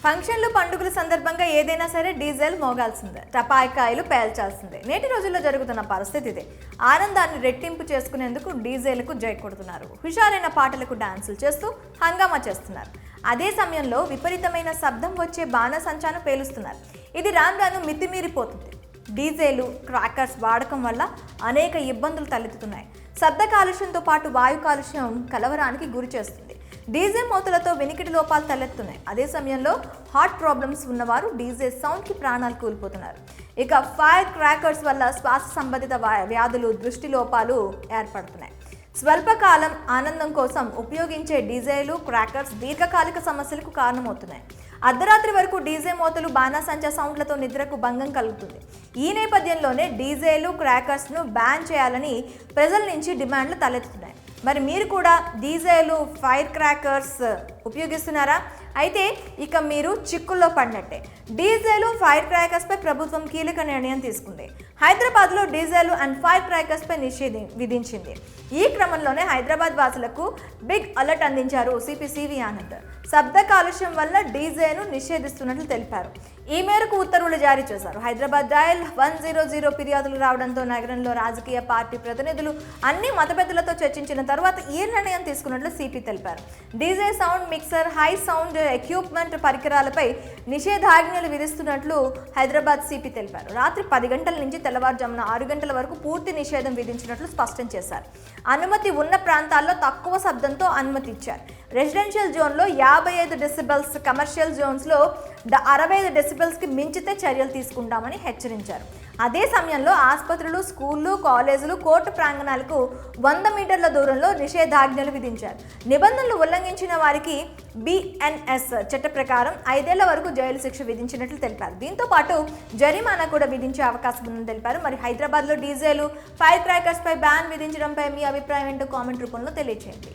ఫంక్షన్లు పండుగల సందర్భంగా ఏదైనా సరే డీజిల్ మోగాల్సిందే, టపాకాయలు పేల్చాల్సిందే. నేటి రోజుల్లో జరుగుతున్న పరిస్థితి ఇదే. ఆనందాన్ని రెట్టింపు చేసుకునేందుకు డీజేలకు జై కొడుతున్నారు. హుషారైన పాటలకు డాన్సులు చేస్తూ హంగామా చేస్తున్నారు. అదే సమయంలో విపరీతమైన శబ్దం వచ్చే బాణసంచాను పేలుస్తున్నారు. ఇది రాను రాను మితిమీరిపోతుంది. డీజేలు, క్రాకర్స్ వాడకం వల్ల అనేక ఇబ్బందులు తలెత్తుతున్నాయి. శబ్ద కాలుష్యంతో పాటు వాయు కాలుష్యం కలవరానికి గురి చేస్తుంది. డీజే మోతలతో వెనికిడి లోపాలు తలెత్తున్నాయి. అదే సమయంలో హార్ట్ ప్రాబ్లమ్స్ ఉన్నవారు డీజే సౌండ్కి ప్రాణాలు కోల్పోతున్నారు. ఇక ఫైర్ క్రాకర్స్ వల్ల శ్వాస సంబంధిత వ్యాధులు, దృష్టి లోపాలు ఏర్పడుతున్నాయి. స్వల్పకాలం ఆనందం కోసం ఉపయోగించే డీజేలు, క్రాకర్స్ దీర్ఘకాలిక సమస్యలకు కారణమవుతున్నాయి. అర్ధరాత్రి వరకు డీజే మోతలు, బాణాసంచా సౌండ్లతో నిద్రకు భంగం కలుగుతుంది. ఈ నేపథ్యంలోనే డీజేలు, క్రాకర్స్ను బ్యాన్ చేయాలని ప్రజల నుంచి డిమాండ్లు తలెత్తుతున్నాయి. మరి మీరు కూడా డీజేలు, ఫైర్ క్రాకర్స్ ఉపయోగిస్తున్నారా? అయితే ఇక మీరు చిక్కుల్లో పడినట్టే. డీజేలు, ఫైర్ క్రాకర్స్పై ప్రభుత్వం కీలక నిర్ణయం తీసుకుంది. హైదరాబాద్లో డీజేలు అండ్ ఫైర్ క్రాకర్స్పై నిషేధం విధించింది. ఈ క్రమంలోనే హైదరాబాద్ వాసులకు బిగ్ అలర్ట్ అందించారు సిపి సివి ఆనంద్. శబ్ద కాలుష్యం వల్ల డీజేను నిషేధిస్తున్నట్లు తెలిపారు. ఈ మేరకు ఉత్తర్వులు జారీ చేశారు. హైదరాబాద్ డయల్ 100 ఫిర్యాదులు రావడంతో నగరంలో రాజకీయ పార్టీ ప్రతినిధులు, అన్ని మత పెద్దలతో చర్చించిన తర్వాత ఈ నిర్ణయం తీసుకున్నట్లు సిపి తెలిపారు. DJ, sound mixer, high sound equipment పరికరాలపై నిషేధాజ్ఞలు విధిస్తున్నట్లు హైదరాబాద్ సిపి తెలిపారు. రాత్రి 10 గంటల నుంచి తెల్లవారుజామున 6 గంటల వరకు పూర్తి నిషేధం విధించినట్లు స్పష్టం చేశారు. అనుమతి ఉన్న ప్రాంతాల్లో తక్కువ శబ్దంతో అనుమతి ఇచ్చారు. రెసిడెన్షియల్ జోన్లో 55 డెసిబెల్స్, కమర్షియల్ జోన్స్లో 65 డెసిబెల్స్కి మించితే చర్యలు తీసుకుంటామని హెచ్చరించారు. అదే సమయంలో ఆసుపత్రులు, స్కూళ్లు, కాలేజీలు, కోర్టు ప్రాంగణాలకు 100 మీటర్ల దూరంలో నిషేధాజ్ఞలు విధించారు. నిబంధనలు ఉల్లంఘించిన వారికి బిఎన్ఎస్ చట్ట ప్రకారం 5 ఏళ్ల వరకు జైలు శిక్ష విధించినట్లు తెలిపారు. దీంతో పాటు జరిమానా కూడా విధించే అవకాశం ఉందని తెలిపారు. మరి హైదరాబాద్లో డీజేలు, ఫైర్ క్రాకర్స్ పై బ్యాన్ విధించడంపై మీ అభిప్రాయం ఏంటో కామెంట్ రూపంలో తెలియజేయండి.